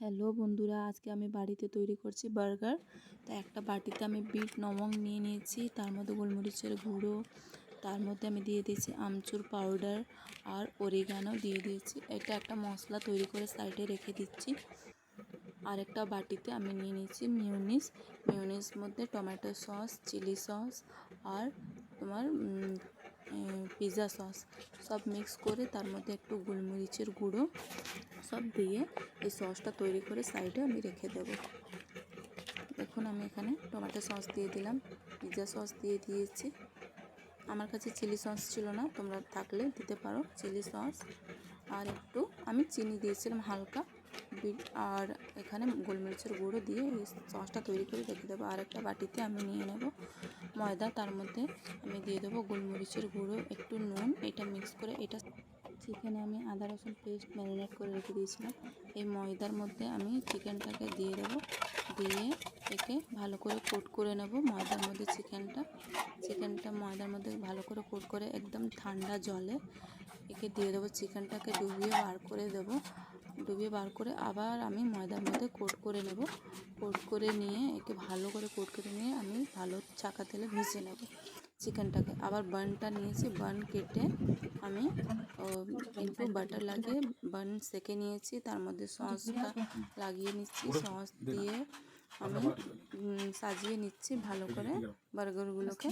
Hello বন্ধুরা, আজকে আমি বাড়িতে তৈরি করছি বার্গার। তো একটা বাটিতে আমি বিট লবঙ্গ নিয়ে নিয়েছি, তার মধ্যে গোলমরিচের গুঁড়ো, তার মধ্যে আমি দিয়ে দিয়েছি আমচুর পাউডার আর অরিগানো দিয়ে দিয়েছি। এটা একটা মশলা তৈরি করে সাইডে রেখে দিচ্ছি। আর একটা বাটিতে আমি নিয়ে নিয়েছি মিউনিস মধ্যে টমেটো সস, চিলি সস আর তোমার পিৎজা সস সব মিক্স করে তার মধ্যে একটু গোলমরিচের গুঁড়ো সব দিয়ে এই সসটা তৈরি করে সাইডে আমি রেখে দেব। দেখুন আমি এখানে টমেটো সস দিয়ে দিলাম, পিৎজা সস দিয়ে দিয়েছি। আমার কাছে চিলি সস ছিল না, তোমরা থাকলে দিতে পারো চিলি সস। আর একটু আমি চিনি দিয়েছিলাম হালকা, আর এখানে গোলমরিচের গুঁড়ো দিয়ে এই সসটা তৈরি করে রেখে দেবো। আর একটা বাটিতে আমি নিয়ে নেব ময়দা, তার মধ্যে আমি দিয়ে দেবো গোলমরিচের গুঁড়ো, একটু নুন, এটা মিক্স করে এটা চিকেনে আমি আদা রসুন পেস্ট ম্যারিনেট করে রেখে দিয়েছিলাম। এই ময়দার মধ্যে আমি চিকেনটাকে দিয়ে দেবো, দিয়ে একে ভালো করে কোট করে নেব ময়দার মধ্যে। চিকেনটা ময়দার মধ্যে ভালো করে কোট করে একদম ঠান্ডা জলে একে দিয়ে দেবো। চিকেনটাকে ডুবিয়ে বার করে দেবো, ডুবিয়ে বার করে আবার আমি ময়দার মধ্যে কোট করে নেব। কোট করে নিয়ে একে ভালো করে কোট করে নিয়ে আমি ভালো ছাঁকা তেলে ভেজে নেব চিকেনটাকে। আবার বানটা নিয়েছি, বান কেটে আমি একটু বাটার লাগিয়ে বান সেকে নিয়েছি, তার মধ্যে সসটা লাগিয়ে নিচ্ছি। সস দিয়ে আমি সাজিয়ে নিচ্ছি ভালো করে বার্গারগুলোকে।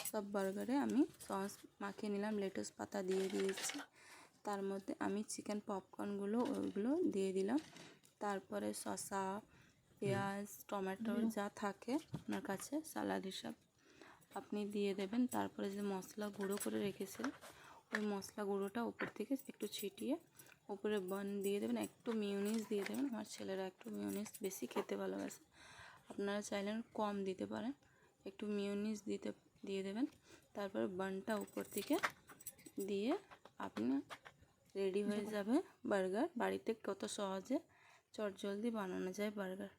সব বার্গারে আমি সস মাখিয়ে নিলাম, লেটুস পাতা দিয়ে দিয়েছি। তার মধ্যে আমি চিকেন পপকর্নগুলো ওইগুলো দিয়ে দিলাম। তারপরে শসা, পেঁয়াজ, টমেটো যা থাকে আপনার কাছে সালাদ হিসাব আপনি দিয়ে দেবেন। তারপরে যে মশলা গুঁড়ো করে রেখেছিলেন ওই মশলা গুঁড়োটা উপর থেকে একটু ছিটিয়ে উপরে বান দিয়ে দেবেন। একটু মিউনিস দিয়ে দেবেন, আমার ছেলেরা একটু মিউনিস বেশি খেতে ভালোবাসে, আপনারা চাইলে কম দিতে পারেন। একটু মিউনিস দিয়ে দেবেন। তারপর বানটা উপর থেকে দিয়ে আপনি রেডি হয়ে যাবে বার্গার। বাড়িতে কত সহজে চটজলদি বানানো যায় বার্গার।